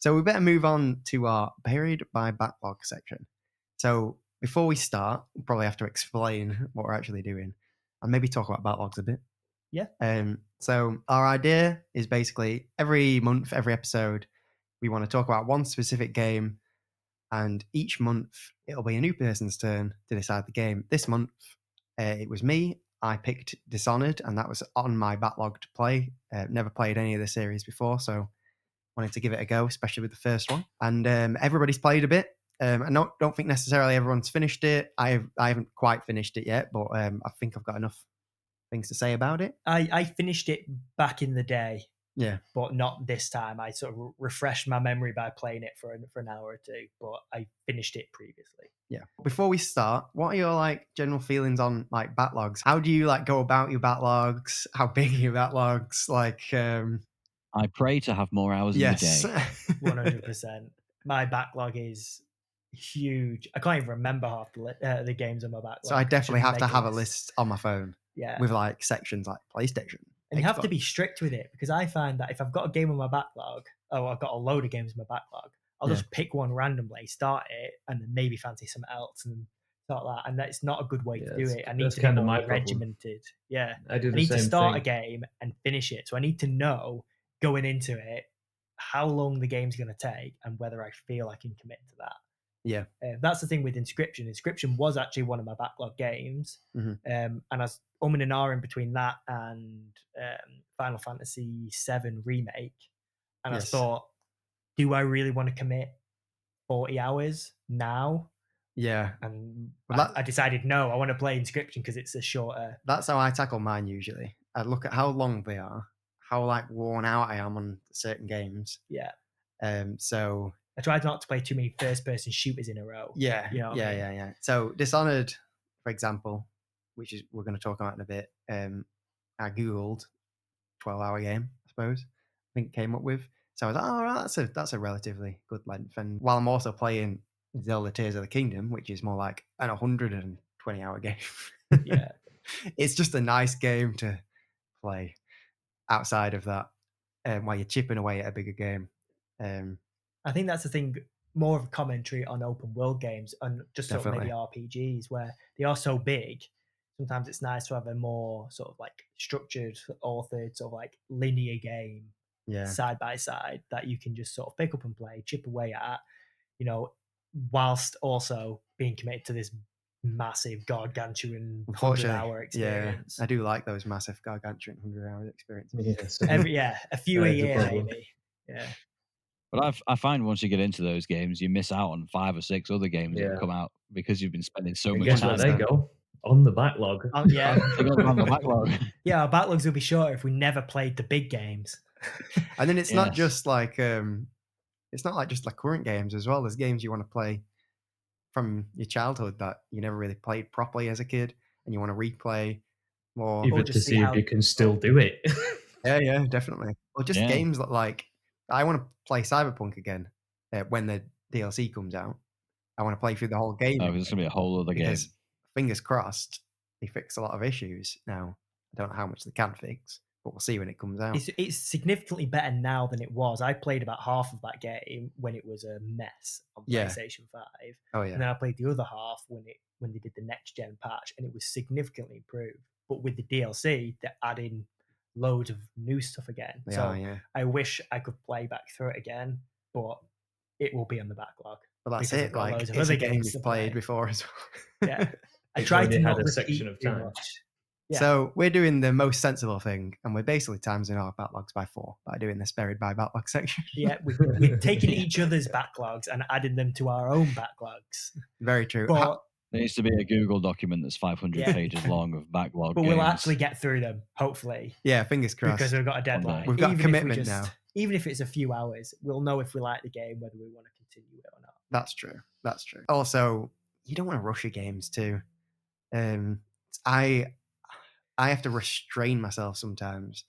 So we better move on to our Buried by Backlog section. So before we start, we'll probably have to explain what we're actually doing and maybe talk about backlogs a bit. Yeah. So our idea is basically every month, every episode, we want to talk about one specific game, and each month it'll be a new person's turn to decide the game. This month, it was me. I picked Dishonored, and that was on my backlog to play. Never played any of the series before, so wanted to give it a go, especially with the first one. And everybody's played a bit. I don't think necessarily everyone's finished it. I haven't quite finished it yet, but I think I've got enough things to say about it. I finished it back in the day. Yeah. But not this time. I sort of refreshed my memory by playing it for an hour or two, but I finished it previously. Yeah. Before we start, what are your general feelings on backlogs? How do you go about your backlogs? How big are your backlogs? I pray to have more hours in the day. 100%. My backlog is huge. I can't even remember half the games on my backlog. So I definitely have to have a list on my phone. Yeah. With sections like PlayStation. And you have to be strict with it, because I find that if I've got a game on my backlog, I've got a load of games in my backlog, I'll just pick one randomly, start it, and then maybe fancy something else and start that. And that's not a good way to do it. I need to be more regimented. Yeah. I do the need same to start thing. a game and finish it. So I need to know going into it how long the game's going to take and whether I feel I can commit to that. Yeah. That's the thing with Inscription. Inscription was actually one of my backlog games. Mm-hmm. And I was umming and ahhing between that and Final Fantasy VII Remake. And I thought, do I really want to commit 40 hours now? Yeah. And I decided, no, I want to play Inscription because it's a shorter. That's how I tackle mine usually. I look at how long they are, how worn out I am on certain games. Yeah. So I tried not to play too many first-person shooters in a row. Yeah, you know what I mean? yeah. So Dishonored, for example, which is we're going to talk about in a bit. I googled 12-hour game, I suppose. I think it came up with. So I was like, oh, right, that's a relatively good length. And while I'm also playing Zelda Tears of the Kingdom, which is more like an 120-hour game. Yeah, it's just a nice game to play outside of that, while you're chipping away at a bigger game. I think that's the thing, more of a commentary on open world games and just sort of maybe RPGs where they are so big. Sometimes it's nice to have a more sort of structured, authored, sort of linear game side by side that you can just sort of pick up and play, chip away at, whilst also being committed to this massive gargantuan 100-hour experience. Yeah, I do like those massive gargantuan 100-hour experiences. A few a year maybe. Yeah. But I find once you get into those games, you miss out on 5 or 6 other games that come out because you've been spending so much time. There you go. On the backlog. Yeah. On the backlog. Yeah, our backlogs will be shorter if we never played the big games. And then it's not just it's not just current games as well. There's games you want to play from your childhood that you never really played properly as a kid, and you want to replay more. Even to see if you can still do it. Yeah, definitely. Or just games that I want to play Cyberpunk again when the DLC comes out. I want to play through the whole game. Oh, it's going to be a whole other game. Fingers crossed, they fix a lot of issues now. I don't know how much they can fix, but we'll see when it comes out. It's significantly better now than it was. I played about half of that game when it was a mess on PlayStation 5. Oh yeah. And then I played the other half when they did the next gen patch, and it was significantly improved. But with the DLC, they're adding loads of new stuff again. I wish I could play back through it again, but it will be on the backlog. But that's it. It's a game you've played before as well. Yeah. I tried to not a section of time. Yeah. So we're doing the most sensible thing, and we're basically timesing our backlogs by 4 by doing this Buried by Backlog section. Yeah, we've taken each other's backlogs and added them to our own backlogs. Very true. But there needs to be a Google document that's 500 pages long of backlog But games. we'll actually get through them, hopefully. Yeah, fingers crossed. Because we've got a deadline. We've got a commitment now. Even if it's a few hours, we'll know if we like the game, whether we want to continue it or not. That's true. Also, you don't want to rush your games too. I have to restrain myself sometimes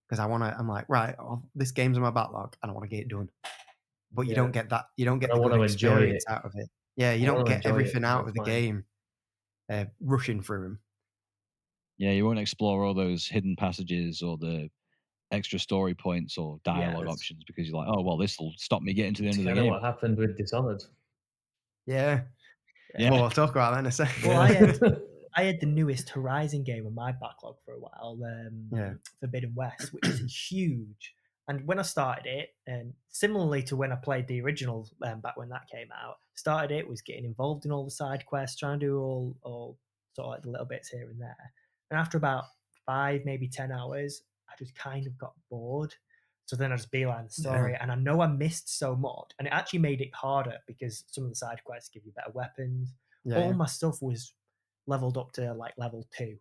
because I'm like, right, this game's on my backlog and I want to get it done. But you don't get that. You don't get the good experience out of it. Yeah, you don't get everything out of the game rushing through them. Yeah, you won't explore all those hidden passages or the extra story points or dialogue options because you're like, oh, well, this will stop me getting to the end of the game. What happened with Dishonored. Yeah. Yeah. Well, we'll talk about that in a second. Well, I had the newest Horizon game on my backlog for a while, Forbidden West, which is huge. And when I started it, and similarly to when I played the original back when that came out, started it, was getting involved in all the side quests, trying to do all sort of like the little bits here and there. And after about 5, maybe 10 hours, I just kind of got bored. So then I just beeline the story, and I know I missed so much, and it actually made it harder because some of the side quests give you better weapons. All my stuff was leveled up to like level 2.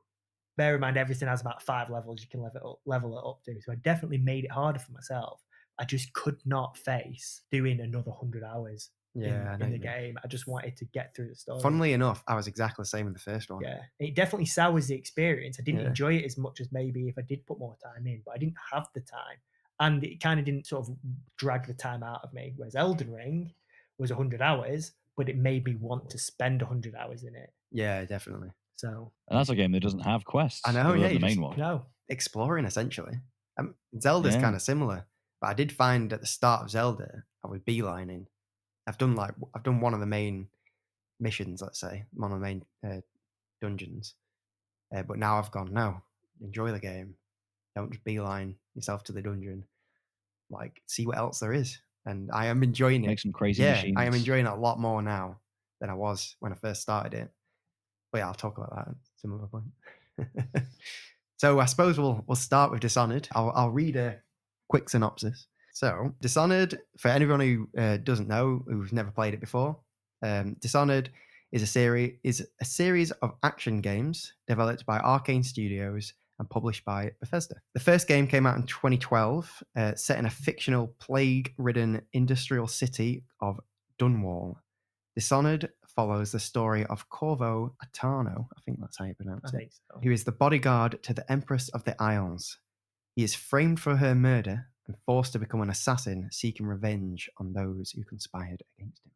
Bear in mind, everything has about 5 levels you can level it up to. So I definitely made it harder for myself. I just could not face doing another 100 hours in the game. I just wanted to get through the story. Funnily enough, I was exactly the same in the first one. Yeah, it definitely sours the experience. I didn't enjoy it as much as maybe if I did put more time in, but I didn't have the time. And it kind of didn't sort of drag the time out of me. Whereas Elden Ring was 100 hours, but it made me want to spend 100 hours in it. Yeah, definitely. So, and that's a game that doesn't have quests. I know, the main one. No, exploring essentially. Zelda's kind of similar, but I did find at the start of Zelda, I was beelining. I've done one of the main missions, let's say, one of the main dungeons, but now I've gone, no, enjoy the game. Don't just beeline yourself to the dungeon. Like, see what else there is. And I am enjoying it. Make some crazy machines. I am enjoying it a lot more now than I was when I first started it. But yeah, I'll talk about that at some other point. So I suppose we'll start with Dishonored. I'll read a quick synopsis. So Dishonored, for anyone who doesn't know, who's never played it before, Dishonored is a series of action games developed by Arcane Studios and published by Bethesda. The first game came out in 2012, set in a fictional plague-ridden industrial city of Dunwall. Dishonored follows the story of Corvo Attano, I think that's how you pronounce it, who is the bodyguard to the Empress of the Isles. He is framed for her murder and forced to become an assassin seeking revenge on those who conspired against him.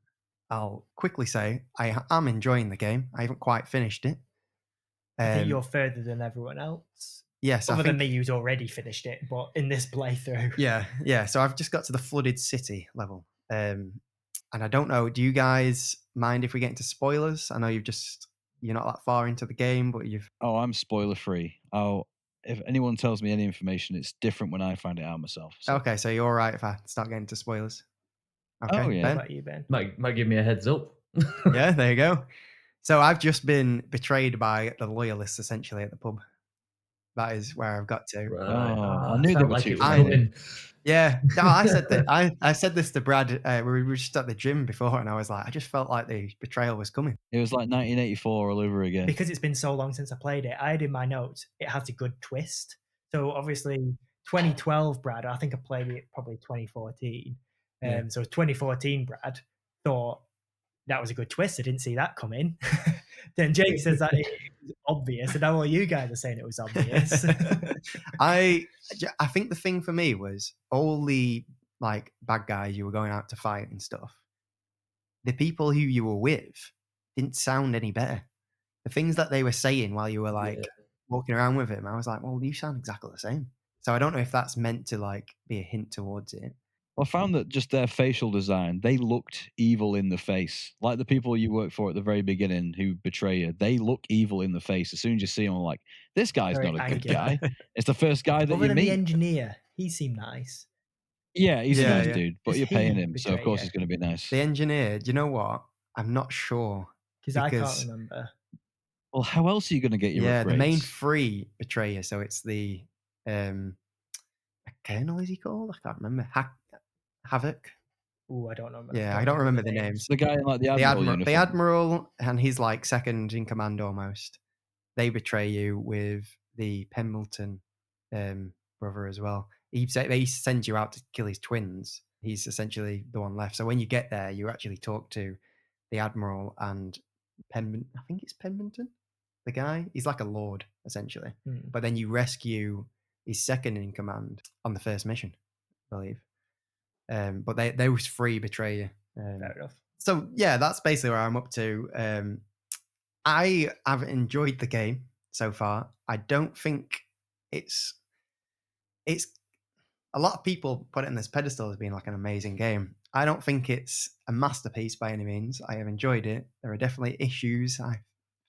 I'll quickly say I am enjoying the game. I haven't quite finished it. I think you're further than everyone else. Yes, other than me who's already finished it, but in this playthrough. Yeah. So I've just got to the flooded city level. And I don't know, do you guys mind if we get into spoilers? I know you're not that far into the game, but you've... Oh, I'm spoiler free. If anyone tells me any information, it's different when I find it out myself. So. Okay, so you're all right if I start getting into spoilers? Okay, oh, yeah. Ben? What about you, Ben? Might give me a heads up. Yeah, there you go. So I've just been betrayed by the loyalists, essentially, at the pub. That is where I've got to. Right. I knew they were too coming. Yeah, no, I said that. I said this to Brad. We were just at the gym before, and I was like, I just felt like the betrayal was coming. It was like 1984 all over again. Because it's been so long since I played it, I had in my notes it has a good twist. So obviously, 2012, Brad. I think I played it probably 2014. So 2014, Brad thought that was a good twist. I didn't see that coming. Then Jake says that it was obvious, and now all you guys are saying it was obvious. I think the thing for me was all the like bad guys you were going out to fight and stuff. The people who you were with didn't sound any better. The things that they were saying while you were walking around with him, I was like, well, you sound exactly the same. So I don't know if that's meant to like be a hint towards it. I found that just their facial design, they looked evil in the face. Like the people you work for at the very beginning who betray you, they look evil in the face. As soon as you see them, I'm like, this guy's not a good guy. It's the first guy that you meet. The engineer, he seemed nice. Yeah, he's a nice dude, but you're paying him, so of course he's going to be nice. The engineer, do you know what? I'm not sure. Because I can't remember. Well, how else are you going to get your upgrades? The main 3 betray you. So it's the Colonel, is he called? I can't remember. Havoc. Oh, I don't know. I don't remember the names. The guy in like the Admiral. The Admiral, and he's like second in command almost. They betray you with the Pemberton brother as well. They send you out to kill his twins. He's essentially the one left. So when you get there, you actually talk to the Admiral and I think it's Pemberton, the guy. He's like a lord, essentially. But then you rescue his second in command on the first mission, I believe. But those 3 betray you. Fair enough. So yeah, that's basically where I'm up to. I have enjoyed the game so far. I don't think it's a lot of people put it in this pedestal as being like an amazing game. I don't think it's a masterpiece by any means. I have enjoyed it. There are definitely issues I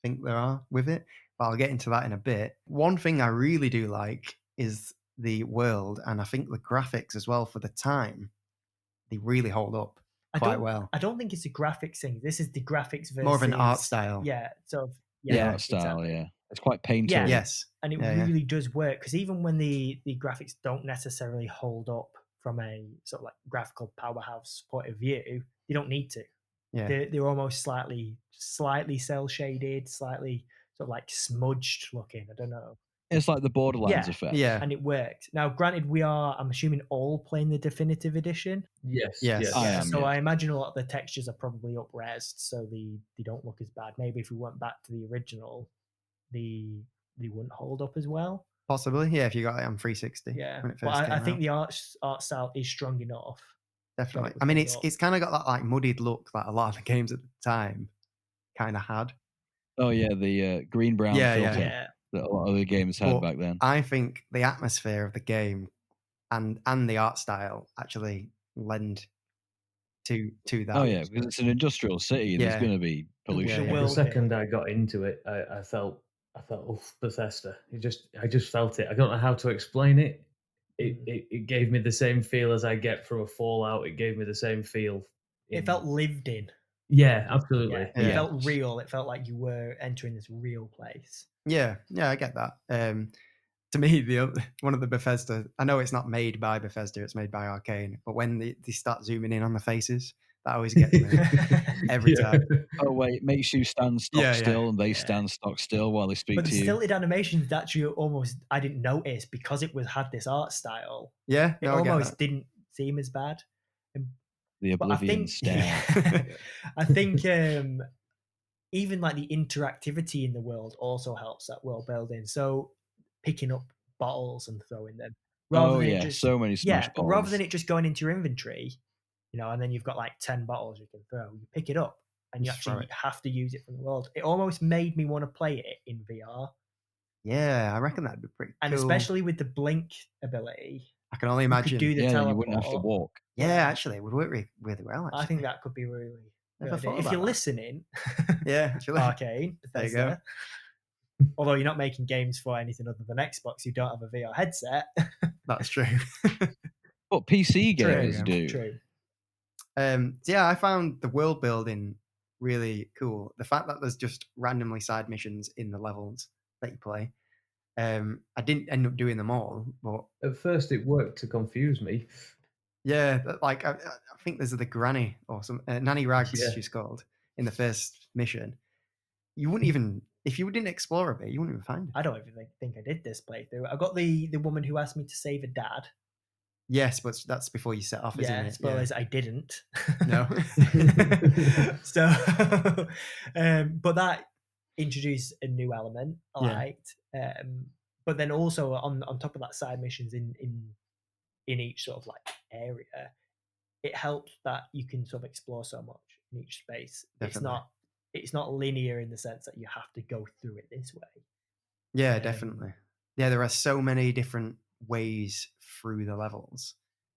think there are with it, but I'll get into that in a bit. One thing I really do like is the world, and I think the graphics as well for the time. They really hold up quite well. I don't think it's a graphics thing. This is the graphics versus more of an art style. Yeah, sort of. The Yeah, art style, exactly. yeah. It's quite painterly. Yeah, Yes. and it really does work, because even when the graphics don't necessarily hold up from a sort of like graphical powerhouse point of view, you don't need to. Yeah. They're almost slightly cell shaded, slightly sort of like smudged looking. I don't know. It's like the Borderlands effect. Yeah. And it worked. Now, granted, I'm assuming, all playing the definitive edition. Yes. I am, So yes. I imagine a lot of the textures are probably up-resed, so they don't look as bad. Maybe if we went back to the original, they wouldn't hold up as well. Possibly, yeah, if you got it on 360. Yeah, when it but first came I think out. the art style is strong enough. Definitely. I mean, it's kind of got that like muddied look that a lot of the games at the time kind of had. Oh yeah, the green-brown filter that a lot of the games had back then. I think the atmosphere of the game and the art style actually lend to that. Oh yeah, because it's an industrial city. There's going to be pollution. The second I got into it, I felt, Bethesda. I just felt it. I don't know how to explain it. It gave me the same feel as I get from a Fallout. It gave me the same feel. It felt lived in. Yeah, absolutely. Yeah. It felt real. It felt like you were entering this real place. Yeah, I get that. To me, one of the Bethesda, I know it's not made by Bethesda, it's made by Arcane, but when they start zooming in on the faces, that always gets me every time. Oh wait, it makes you stand stock still, and they stand stock still while they speak but to the you. stilted animations actually almost, I didn't notice, because it had this art style. Yeah, it almost didn't seem as bad. The Oblivion stare. I think even like the interactivity in the world also helps that world building. So picking up bottles and throwing them, rather than it just, so many smash bottles. rather than it just going into your inventory, and then you've got like 10 bottles you can throw. You pick it up and you actually have to use it from the world. It almost made me want to play it in VR. Yeah, I reckon that'd be pretty and cool. Especially with the blink ability, I can only imagine. You could do the teleport. You wouldn't have to walk. Yeah, actually, it would work really well. Actually. I think that could be really. If you're listening, Arcane, there you go. Although you're not making games for anything other than Xbox, you don't have a VR headset. That's true. But PC gamers do. True. Yeah, I found the world building really cool. The fact that there's just randomly side missions in the levels that you play. I didn't end up doing them all, but at first it worked to confuse me. Yeah, like I think there's the granny or some Nanny Rags, she's called, in the first mission. You wouldn't even, if you didn't explore a bit, you wouldn't even find it. I don't even think I did this playthrough. I got the woman who asked me to save a dad. Yes, but that's before you set off, isn't it? Spoilers, I didn't. No. So, but that introduced a new element I liked. But then also on top of that, side missions in each sort of like area, it helps that you can sort of explore so much in each space. Definitely. It's not linear in the sense that you have to go through it this way. Yeah, definitely. Yeah, there are so many different ways through the levels,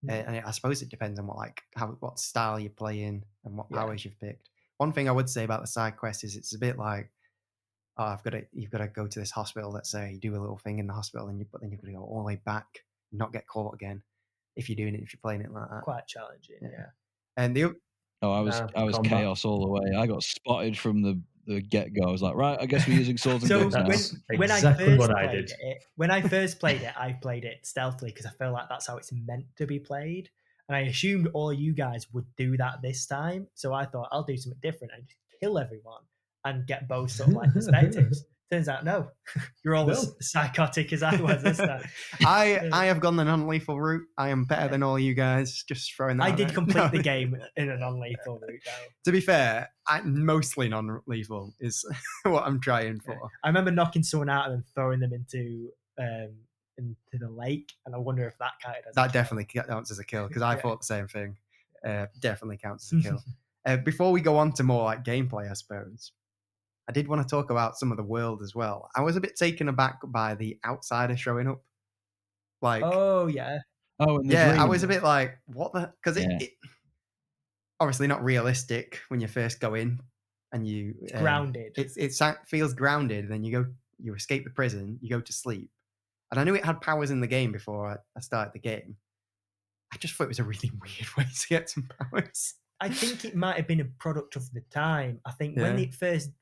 and I suppose it depends on what style you're playing and what powers you've picked. One thing I would say about the side quest is it's a bit like, you've got to go to this hospital. Let's say you do a little thing in the hospital, but then you've got to go all the way back and not get caught again. If you're playing it like that, quite challenging. Yeah. And I was chaos all the way. I got spotted from the get go. I was like, right, I guess we're using swords and guns now. When I first played it, I played it stealthily because I feel like that's how it's meant to be played, and I assumed all you guys would do that this time. So I thought I'll do something different and just kill everyone and get both sort of like perspectives. Turns out, no, you're all as psychotic as I was this time. I have gone the non-lethal route. I am better than all you guys. Just throwing that. I did complete the game in a non-lethal route, though. To be fair, mostly non-lethal is what I'm trying for. I remember knocking someone out and then throwing them into the lake, and I wonder if that counted as that definitely counts as a kill, because I thought the same thing. Definitely counts as a kill. Before we go on to more like gameplay, I suppose, I did want to talk about some of the world as well. I was a bit taken aback by the outsider showing up. Like, oh yeah, Oh, and the Yeah, I dream. was a bit like, what the? Because Yeah. it obviously not realistic when you first go in and you It's grounded. It feels grounded. Then you escape the prison, you go to sleep, and I knew it had powers in the game before I started the game. I just thought it was a really weird way to get some powers. I think it might have been a product of the time. I think Yeah.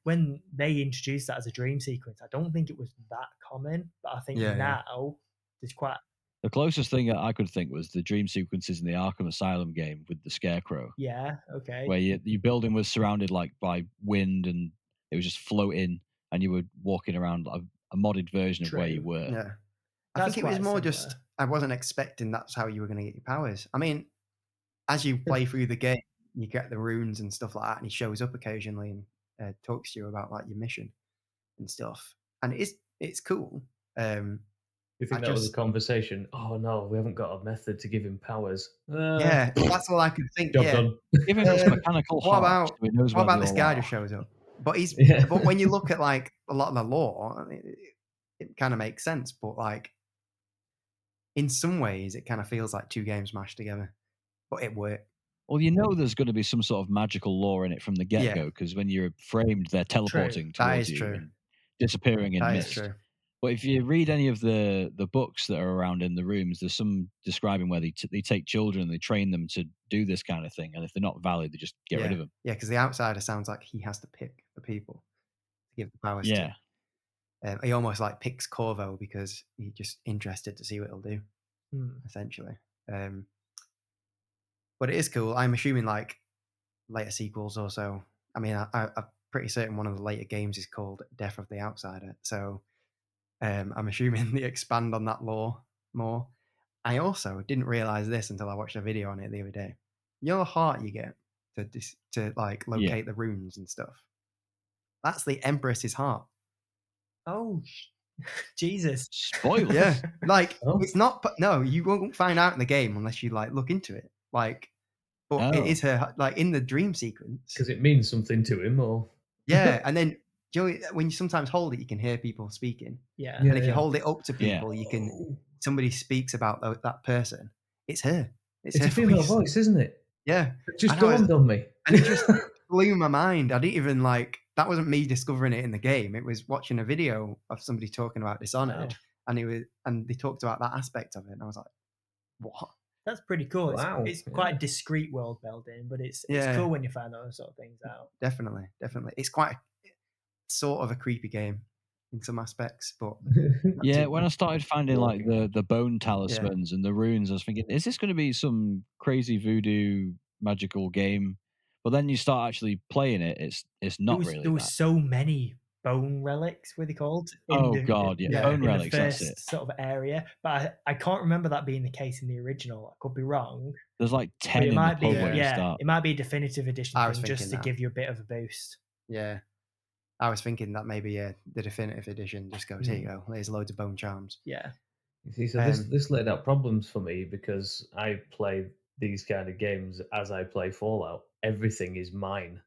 when they introduced that as a dream sequence, I don't think it was that common. But I think now there's quite. The closest thing I could think was the dream sequences in the Arkham Asylum game with the Scarecrow. Yeah. Okay. Where your building was surrounded like by wind and it was just floating, and you were walking around a modded version of where you were. Yeah. I think it was more just I wasn't expecting that's how you were going to get your powers. I mean, as you play through the game, you get the runes and stuff like that, and he shows up occasionally and talks to you about like your mission and stuff, and it's cool. You think that was a conversation? Oh no, we haven't got a method to give him powers. Yeah, that's all I could think. Job Yeah, done. Give him this mechanical heart. So he knows what about whether this or guy not. just shows up? But but when you look at like a lot of the lore, it kind of makes sense. But like in some ways, it kind of feels like two games mashed together. But it worked. Well, you know there's going to be some sort of magical lore in it from the get-go, because when you're framed, they're teleporting towards you and disappearing in mist. True. But if you read any of the books that are around in the rooms, there's some describing where they take children and they train them to do this kind of thing, and if they're not valid, they just get rid of them. Yeah, because the outsider sounds like he has to pick the people to give the powers to. He almost like picks Corvo because he's just interested to see what it'll do, essentially. But it is cool. I'm assuming like later sequels also. I mean, I'm pretty certain one of the later games is called Death of the Outsider. So I'm assuming they expand on that lore more. I also didn't realize this until I watched a video on it the other day. You know the heart you get to like locate the runes and stuff? That's the Empress's heart. Oh, Jesus. Spoilers. Yeah. Like, it's not, no, you won't find out in the game unless you like look into it. Like, but it is her, like in the dream sequence. Because it means something to him, or. Yeah. And then, when you sometimes hold it, you can hear people speaking. Yeah. And if you hold it up to people, you can, somebody speaks about that person. It's her. It's her a female voice, isn't it? Yeah. It just dawned on me. And it just blew my mind. I didn't even like, that wasn't me discovering it in the game. It was watching a video of somebody talking about Dishonored, and they talked about that aspect of it. And I was like, what? That's pretty cool. Wow. It's quite discreet world building, but it's cool when you find those sort of things out. Definitely. It's quite sort of a creepy game in some aspects, but when I started finding like the bone talismans and the runes, I was thinking, is this going to be some crazy voodoo magical game? But then you start actually playing it, it's not really. There was so many bone relics, what are they called? Bone relics, the first that's it. Sort of area, but I can't remember that being the case in the original. I could be wrong. There's like 10 in the pub where you start. It might be a definitive edition thing just to that. give you a bit of a boost. Yeah. I was thinking that maybe the definitive edition just goes, here you go, there's loads of bone charms. Yeah. You see, so this laid out problems for me because I play these kind of games as I play Fallout. Everything is mine.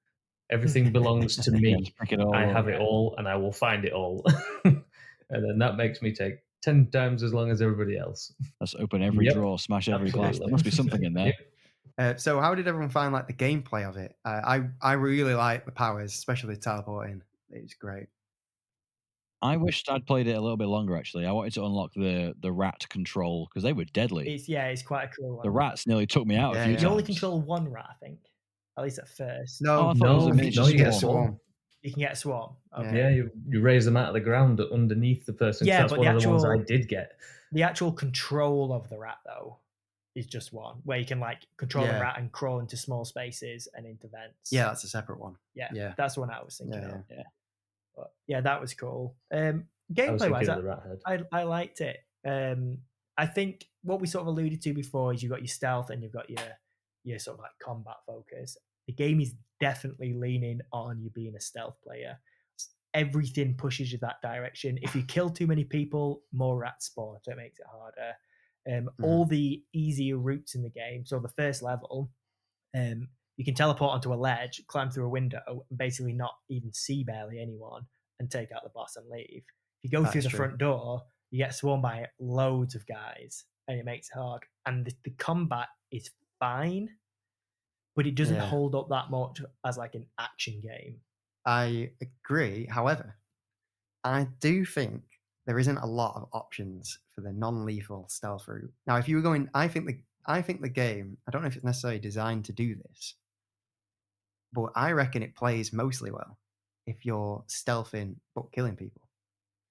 Everything belongs to me. I have it all, and I will find it all. And then that makes me take 10 times as long as everybody else. Let's open every drawer, smash every glass. There must be something in there. So how did everyone find like the gameplay of it? I really like the powers, especially teleporting. It's great. I wished I'd played it a little bit longer. Actually, I wanted to unlock the rat control because they were deadly. It's quite a cool one. The rats nearly took me out a few times. You only control one rat, I think, at least at first. No, you get a swarm. You can get a swarm. Okay. Yeah, you raise them out of the ground underneath the person. Yeah, that's one of the ones I did get. The actual control of the rat, though, is just one, where you can like control the rat and crawl into small spaces and into vents. Yeah, that's a separate one. Yeah. That's the one I was thinking of. Yeah. But yeah, that was cool. Gameplay wise, I liked it. I think what we sort of alluded to before is you've got your stealth and you've got your sort of like combat focus. The game is definitely leaning on you being a stealth player. Everything pushes you that direction. If you kill too many people, more rats spawn, so it makes it harder. All the easier routes in the game. So the first level, you can teleport onto a ledge, climb through a window, and basically not even see barely anyone and take out the boss and leave. If you go through the front door, you get swarmed by loads of guys. and it makes it hard. And the combat is fine, but it doesn't hold up that much as like an action game. I agree. However, I do think there isn't a lot of options for the non-lethal stealth route. Now, if you were going, I think the game, I don't know if it's necessarily designed to do this, but I reckon it plays mostly well if you're stealthing but killing people.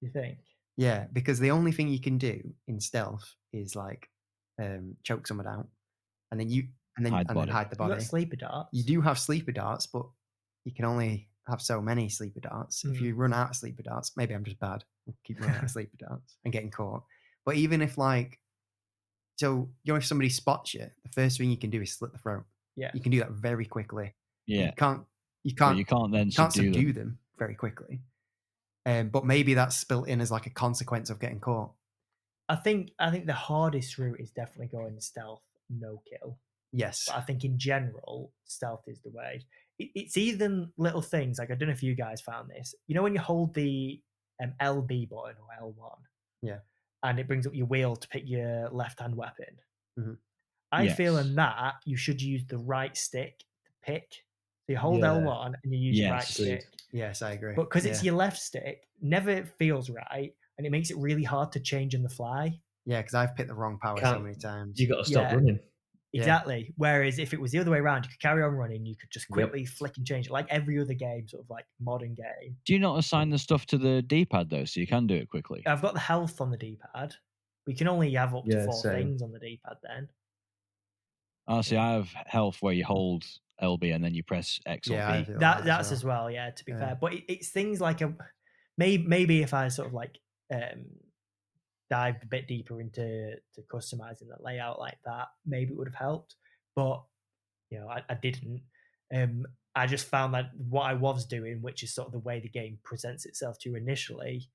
You think? Yeah, because the only thing you can do in stealth is like choke someone out, and then hide the body. You got sleeper darts. You do have sleeper darts, but you can only have so many sleeper darts. If you run out of sleeper darts, maybe I'm just bad. I'll keep running out of sleeper darts and getting caught. But even if if somebody spots you, the first thing you can do is slit the throat. Yeah, you can do that very quickly. Yeah, you can't then subdue them very quickly. But maybe that's built in as like a consequence of getting caught. I think the hardest route is definitely going stealth, no kill. Yes. But I think in general, stealth is the way. It's even little things, like I don't know if you guys found this. You know when you hold the LB button or L1? Yeah. And it brings up your wheel to pick your left-hand weapon. Mm-hmm. I feel in that you should use the right stick to pick. So you hold L1 and you use your right stick. Yes, I agree. But because it's your left stick, never feels right, and it makes it really hard to change on the fly. Yeah, because I've picked the wrong power so many times. You got to stop running. Exactly. Whereas if it was the other way around, you could carry on running. You could just quickly flick and change it, like every other game, sort of like modern game. Do you not assign the stuff to the D-pad though, so you can do it quickly? I've got the health on the D-pad. We can only have up to 4 things on the D-pad then. Oh, see, I have health where you hold LB and then you press X or B. That's as well. Yeah, to be fair, but it's things like maybe if I sort of like dived a bit deeper into customizing the layout like that, maybe it would have helped. But I didn't. I just found that what I was doing, which is sort of the way the game presents itself to you initially,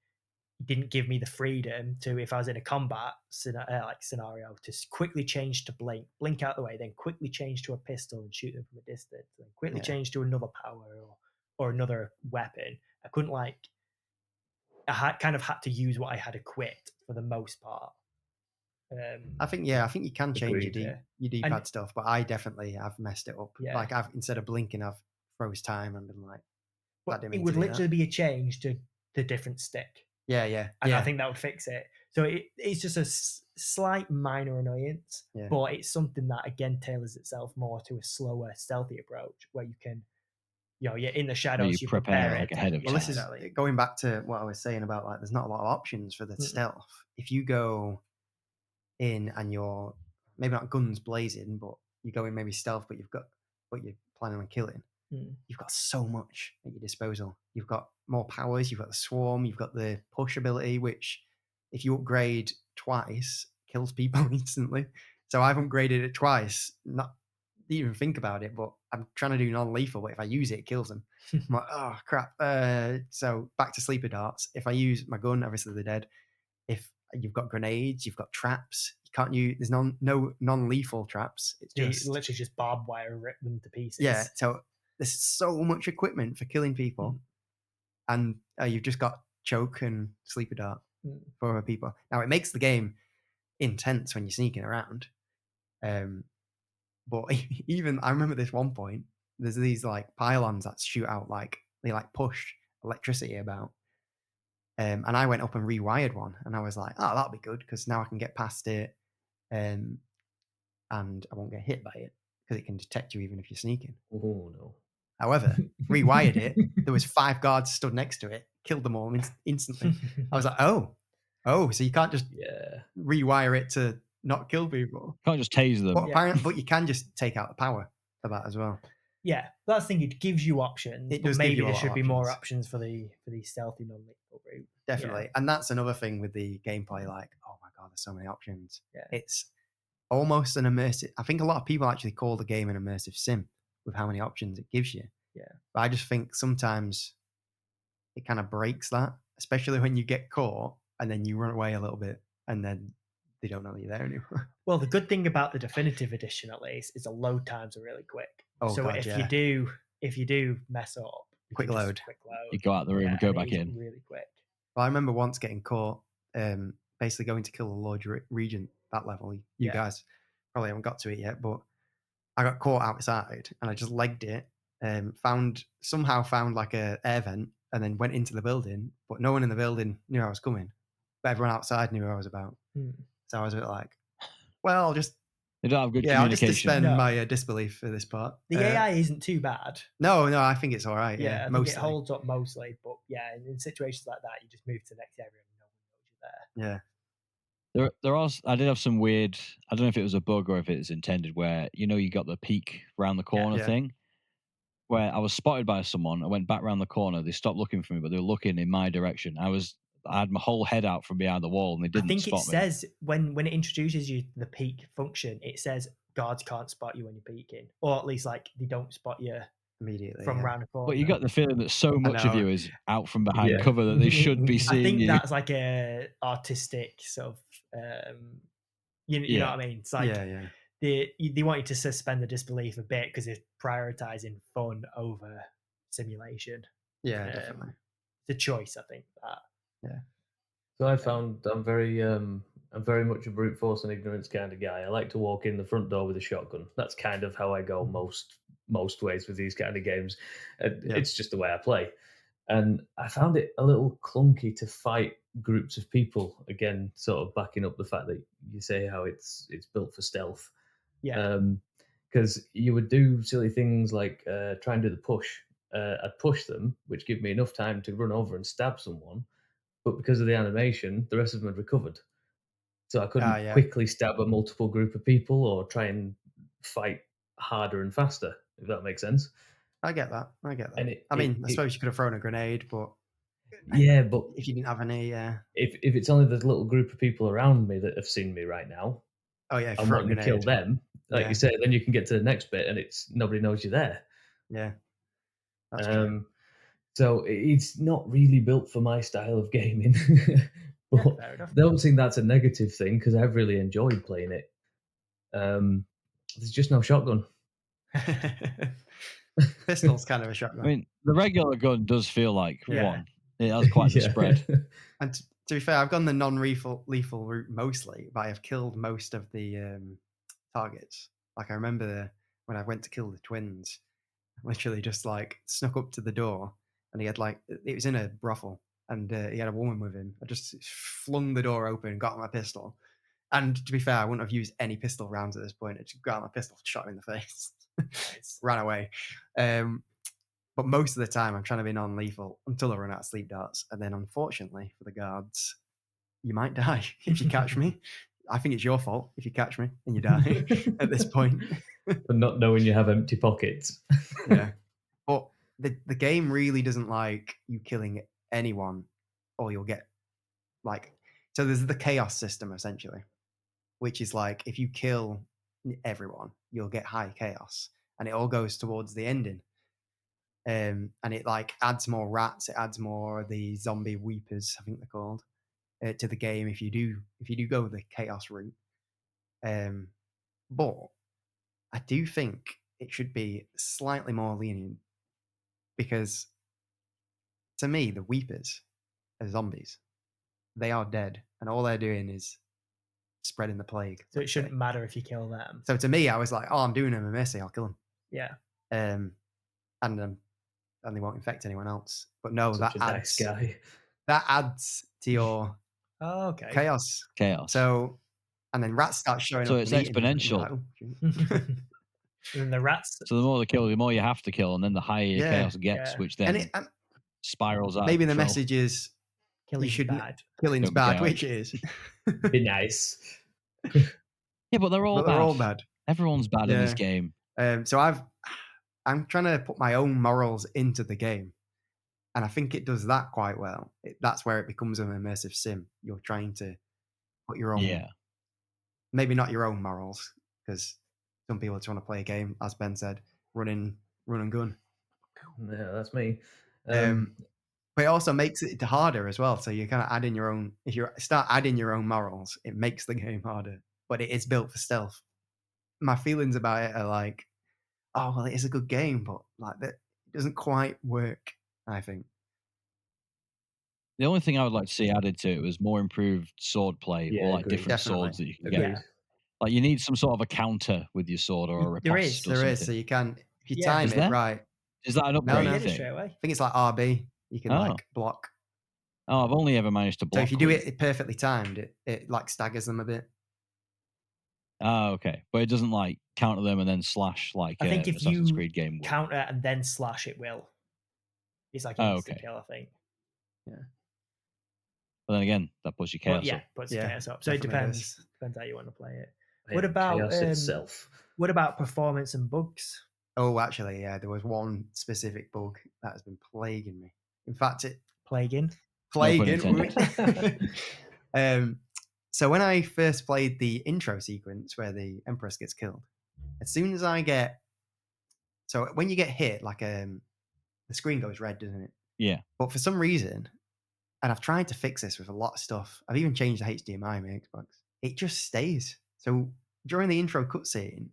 didn't give me the freedom to, if I was in a combat scenario, to quickly change to blink out the way, then quickly change to a pistol and shoot them from a distance, then quickly change to another power or another weapon. I couldn't I kind of had to use what I had equipped for the most part. I think you can change your D-pad stuff, but I definitely have messed it up. Yeah. Like instead of blinking, I've froze time and been like, it would literally be a change to the different stick. Yeah. And I think that would fix it. So it's just a slight minor annoyance, but it's something that again tailors itself more to a slower, stealthy approach where you can, you're in the shadows, you prepare it. Ahead of well, this is going back to what I was saying about like there's not a lot of options for the stealth. If you go in and you're maybe not guns blazing, but you go in maybe stealth, but you're planning on killing. You've got so much at your disposal. You've got more powers. You've got the swarm. You've got the push ability, which if you upgrade twice, kills people instantly. So I've upgraded it twice. Not didn't even think about it, but I'm trying to do non-lethal. But if I use it, it kills them. I'm like, oh crap. So back to sleeper darts. If I use my gun, obviously they're dead. If you've got grenades, you've got traps. You can't use. There's no non-lethal traps. It's just literally just barbed wire, rip them to pieces. Yeah. So there's so much equipment for killing people, and you've just got choke and sleeper dart for other people. Now it makes the game intense when you're sneaking around. But even I remember this one point. There's these like pylons that shoot out they push electricity about. And I went up and rewired one, and I was like, "Oh, that'll be good because now I can get past it, and I won't get hit by it because it can detect you even if you're sneaking." Oh no! However, rewired it. There was 5 guards stood next to it, killed them all instantly. I was like, "Oh, so you can't just rewire it to not kill people? Can't just tase them." But apparently, but you can just take out the power for that as well. Yeah, that's the thing. It gives you options. But maybe there should be more options for the stealthy non-lethal route. Definitely, and that's another thing with the gameplay. Like, oh my god, there's so many options. Yeah. It's almost an immersive. I think a lot of people actually call the game an immersive sim with how many options it gives you. Yeah, but I just think sometimes it kind of breaks that, especially when you get caught and then you run away a little bit and then they don't know you're there anymore. Well, the good thing about the definitive edition, at least, is the load times are really quick. Oh, so God, if you do mess up, quick load. You go out the room and go back in really quick. Well, I remember once getting caught, basically going to kill the Lord Regent that level. You guys probably haven't got to it yet, but I got caught outside and I just legged it. Somehow found like a air vent and then went into the building, but no one in the building knew I was coming, but everyone outside knew who I was about. So I was a bit like, well, I'll just They don't have good I'll just communication. suspend my disbelief for this part. The AI isn't too bad. No, I think it's all right. Yeah, I mostly. think it holds up mostly, but yeah, in situations like that, you just move to the next area and no one knows you're there. Yeah. There are. I did have some weird. I don't know if it was a bug or if it was intended. Where you got the peek round the corner thing. Where I was spotted by someone. I went back round the corner. They stopped looking for me, but they were looking in my direction. I had my whole head out from behind the wall, and they didn't spot me. I think it says when it introduces you to the peek function, it says guards can't spot you when you're peeking, or at least like they don't spot you immediately from round the corner. But you got the feeling that so much of you is out from behind cover that they should be seeing you. I think that's like a artistic sort of, you know what I mean? It's like they want you to suspend the disbelief a bit because it's prioritizing fun over simulation. Yeah, definitely. It's a choice, I think. Yeah. So I found I'm very much a brute force and ignorance kind of guy. I like to walk in the front door with a shotgun. That's kind of how I go most ways with these kind of games. It's just the way I play. And I found it a little clunky to fight groups of people. Again, sort of backing up the fact that you say how it's built for stealth. Yeah. Because you would do silly things like try and do the push. I'd push them, which give me enough time to run over and stab someone. But because of the animation, the rest of them had recovered. So I couldn't quickly stab a multiple group of people or try and fight harder and faster, if that makes sense. I get that. And I suppose you could have thrown a grenade, but if you didn't have any, if it's only the little group of people around me that have seen me right now, I want to kill them, like you say, then you can get to the next bit and it's nobody knows you're there. Yeah, that's true. So it's not really built for my style of gaming. But I don't think that's a negative thing because I've really enjoyed playing it. There's just no shotgun. Pistol's kind of a shotgun. I mean, the regular gun does feel like one. It has quite the spread. And to be fair, I've gone the non-lethal route mostly, but I have killed most of the targets. Like I remember when I went to kill the twins, literally just like snuck up to the door, and he had it was in a brothel, and he had a woman with him. I just flung the door open, got my pistol, and to be fair, I wouldn't have used any pistol rounds at this point. I just got my pistol, shot him in the face, ran away. But most of the time, I'm trying to be non-lethal until I run out of sleep darts, and then unfortunately for the guards, you might die if you catch me. I think it's your fault if you catch me and you die at this point. For not knowing you have empty pockets. Yeah. But the game really doesn't like you killing anyone, or you'll get so there's the chaos system essentially, which is like if you kill everyone, you'll get high chaos, and it all goes towards the ending. And it adds more rats, it adds more the zombie weepers, I think they're called, to the game if you do go the chaos route. But I do think it should be slightly more lenient, because to me the weepers are zombies. They are dead, and all they're doing is spreading the plague. So it shouldn't matter if you kill them. So to me, I was like, oh, I'm doing them a mercy, I'll kill them. Yeah. And they won't infect anyone else. But no, Such a nice guy. That adds to your chaos. So, and then rats start showing up. So it's exponential. And then the rats. So the more they kill, the more you have to kill, and then the higher your chaos gets, which then spirals out. Maybe the message is killing's bad. Killing's bad, which is be nice. Yeah, but they're all bad. Everyone's bad in this game. So I'm trying to put my own morals into the game, and I think it does that quite well. That's where it becomes an immersive sim. You're trying to put your own, maybe not your own morals, because some people just want to play a game, as Ben said, run and gun. Yeah, that's me. But it also makes it harder as well. So you kind of add in your own. If you start adding your own morals, it makes the game harder. But it is built for stealth. My feelings about it are like, oh well, it is a good game, but it doesn't quite work, I think. The only thing I would like to see added to it was more improved sword play, or like agreed. different Definitely. swords that you can Agreed. get. Like you need some sort of a counter with your sword, or a riposte or There something. is, so you can, if you Yeah. time Is it there? right. Is that an No, upgrade no. You get it thing? straight away. I think it's like RB. You can like block. Oh, I've only ever managed to block. So if you do with- it perfectly timed, it like staggers them a bit. Oh, okay. But it doesn't like counter them and then slash like I think if Assassin's you Creed game would. counter and then slash, it will. It's like Oh, instant okay. kill, I think. But then again, that puts your chaos But yeah, up. puts Yeah, chaos up. So it definitely does. depends how you want to play it. I What hate about chaos itself? what about performance and bugs? Oh, actually, yeah, there was one specific bug that has been plaguing me. In fact, Plaguing. plaguing. intended. So when I first played the intro sequence where the Empress gets killed, as soon as I get, so when you get hit, like the screen goes red, doesn't it? Yeah. But for some reason, and I've tried to fix this with a lot of stuff. I've even changed the HDMI in my Xbox. It just stays. So during the intro cutscene,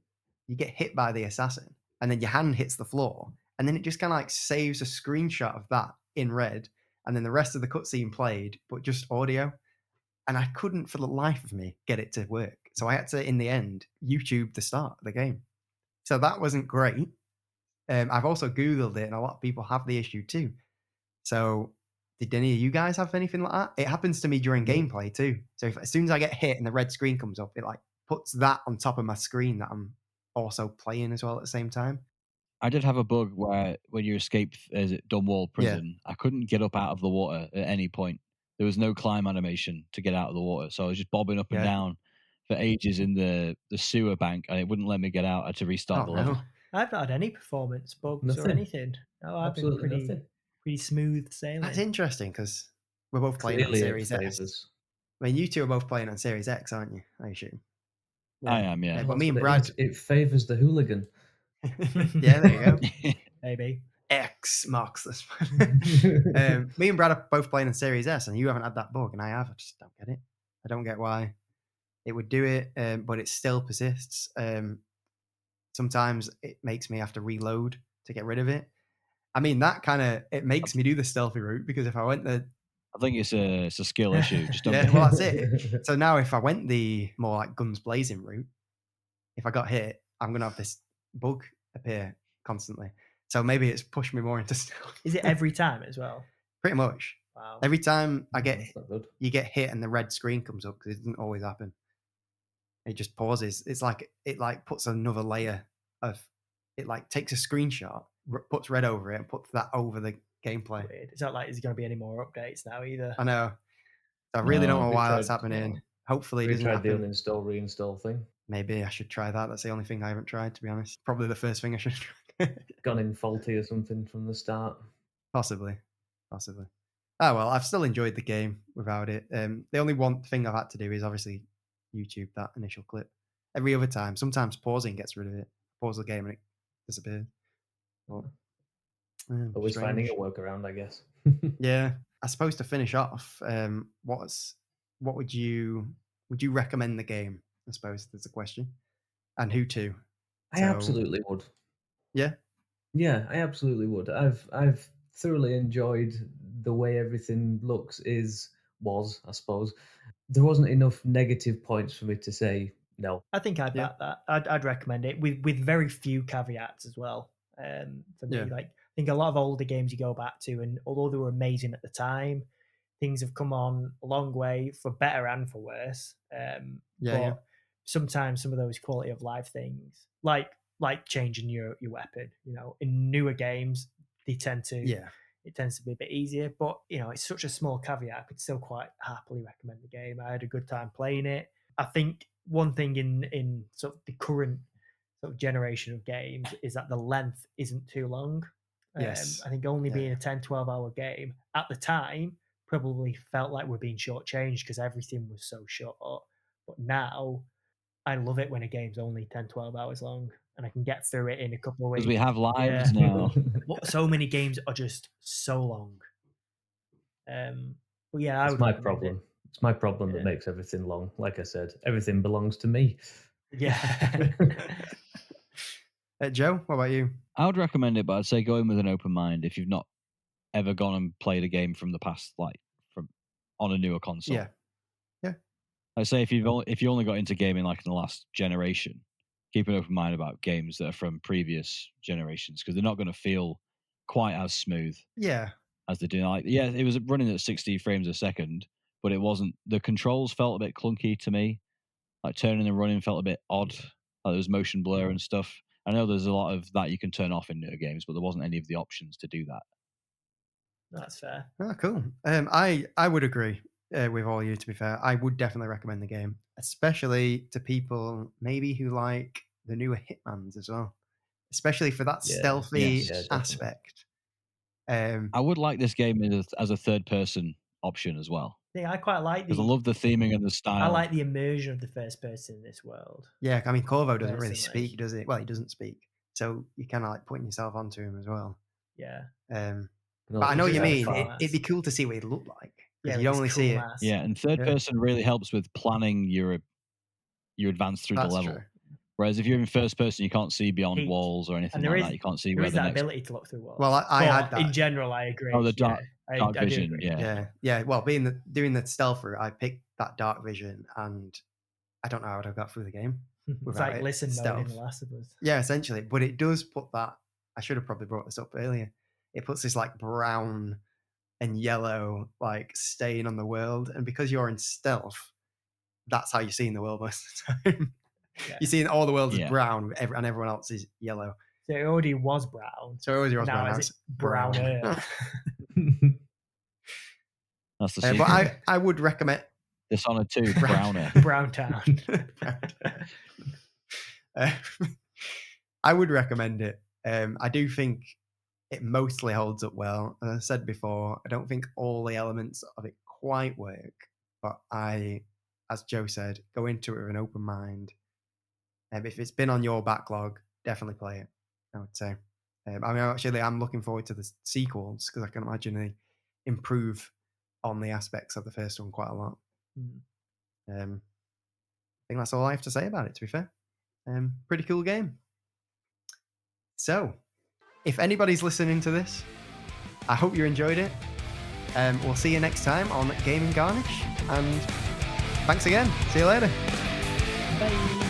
you get hit by the assassin, and then your hand hits the floor, and then it just kind of like saves a screenshot of that in red, and then the rest of the cutscene played, but just audio. And I couldn't, for the life of me, get it to work. So I had to, in the end, YouTube the start of the game. So that wasn't great. I've also Googled it, and a lot of people have the issue too. So did any of you guys have anything like that? It happens to me during gameplay too. So as soon as I get hit and the red screen comes up, it like puts that on top of my screen that I'm also playing as well at the same time. I did have a bug where when you escape Dunwall prison, I couldn't get up out of the water at any point. There was no climb animation to get out of the water, so I was just bobbing up and down for ages in the sewer bank, and it wouldn't let me get out. I had to restart the level. I've not had any performance bugs or anything. No, I've been pretty smooth sailing. That's interesting because we're both playing on Series X. I mean, you two are both playing on Series X, aren't you? I assume. Yeah. I am, yeah. But me and Brad, it favors the hooligan. Yeah, there you go. Maybe X marks this one. Me and Brad are both playing on Series S, and you haven't had that bug, and I have. I just don't get it. I don't get why it would do it, but it still persists. Sometimes it makes me have to reload to get rid of it. I mean, that kind of, it makes me do the stealthy route, because if I went the, I think it's a skill issue. Just don't yeah, well, that's it. So now if I went the more like guns blazing route, if I got hit, I'm going to have this bug appear constantly. So maybe it's pushed me more into stealth. Is it every time as well? Pretty much. Wow. Every time you get hit and the red screen comes up, because it doesn't always happen. It just pauses. It's like, it like puts another layer of, it like takes a screenshot, puts red over it, and puts that over the gameplay. Weird. It's not like there's going to be any more updates now either. I know. I really don't know why that's happening. Hopefully it doesn't happen. The uninstall, reinstall thing. Maybe I should try that. That's the only thing I haven't tried, to be honest. Probably the first thing I should try. Gone in faulty or something from the start. Possibly. Oh, well, I've still enjoyed the game without it. The only one thing I've had to do is obviously YouTube that initial clip. Every other time, sometimes pausing gets rid of it. Pause the game and it disappears. But, always finding a workaround, I guess. Yeah. I suppose to finish off, what would you recommend the game? I suppose there's a question. And who to? I absolutely would. Yeah? Yeah, I absolutely would. I've thoroughly enjoyed the way everything was, I suppose. There wasn't enough negative points for me to say no. I think I'd back that. I'd recommend it with very few caveats as well. For me, like I think a lot of older games you go back to, and although they were amazing at the time, things have come on a long way for better and for worse. But sometimes some of those quality of life things, like changing your weapon, in newer games, they tend to it tends to be a bit easier. But it's such a small caveat. I could still quite happily recommend the game. I had a good time playing it. I think one thing in sort of the current sort of generation of games is that the length isn't too long. Yes. I think only being a 10, 12-hour game at the time probably felt like we're being shortchanged because everything was so short. But now I love it when a game's only 10, 12 hours long and I can get through it in a couple of weeks. Because we have lives now. So many games are just so long. But yeah, it's my problem. It's my problem that makes everything long. Like I said, everything belongs to me. Yeah. Joe, what about you? I would recommend it, but I'd say go in with an open mind if you've not ever gone and played a game from the past, like from on a newer console. Yeah. I say if you only got into gaming like in the last generation, keep an open mind about games that are from previous generations because they're not going to feel quite as smooth Yeah. as they do. Like, yeah, it was running at 60 frames a second, but it wasn't. The controls felt a bit clunky to me. Like turning and running felt a bit odd. Like there was motion blur and stuff. I know there's a lot of that you can turn off in newer games, but there wasn't any of the options to do that. That's fair. Oh, cool. I would agree with all you. To be fair, I would definitely recommend the game, especially to people maybe who like the newer Hitmans as well, especially for that stealthy aspect. I would like this game as a third-person option as well. Yeah, I quite like because I love the theming and the style. I like the immersion of the first person in this world. Yeah, I mean, Corvo doesn't really speak, does it? Well, he doesn't speak, so you're kind of like putting yourself onto him as well. Yeah. But I know what you mean. It'd be cool to see what he'd look like. Yeah, you only see it. Yeah, and third person really helps with planning your advance through the level. True. Whereas if you're in first person, you can't see beyond walls or anything like that. You can't see where the next... ability to look through walls. Well, I had that. In general, I agree. Oh, the dark vision. Yeah. Well, doing the stealth route, I picked that dark vision, and I don't know how I got through the game. It's like listen mode in The Last of Us. Yeah, essentially. But it does put that. I should have probably brought this up earlier. It puts this like brown and yellow like stain on the world, and because you're in stealth, that's how you're seeing the world most of the time. Yeah. You're seeing all the world is brown and everyone else is yellow. So it already was brown. Now it's browner. That's the secret. But I would recommend Dishonored 2, browner. Brown Town. I would recommend it. I do think it mostly holds up well. As I said before, I don't think all the elements of it quite work, but as Joe said, go into it with an open mind. If it's been on your backlog, definitely play it, I would say. I'm looking forward to the sequels because I can imagine they improve on the aspects of the first one quite a lot. I think that's all I have to say about it, to be fair. Pretty cool game. So, if anybody's listening to this, I hope you enjoyed it. We'll see you next time on Gaming Garnish, and thanks again. See you later. Bye.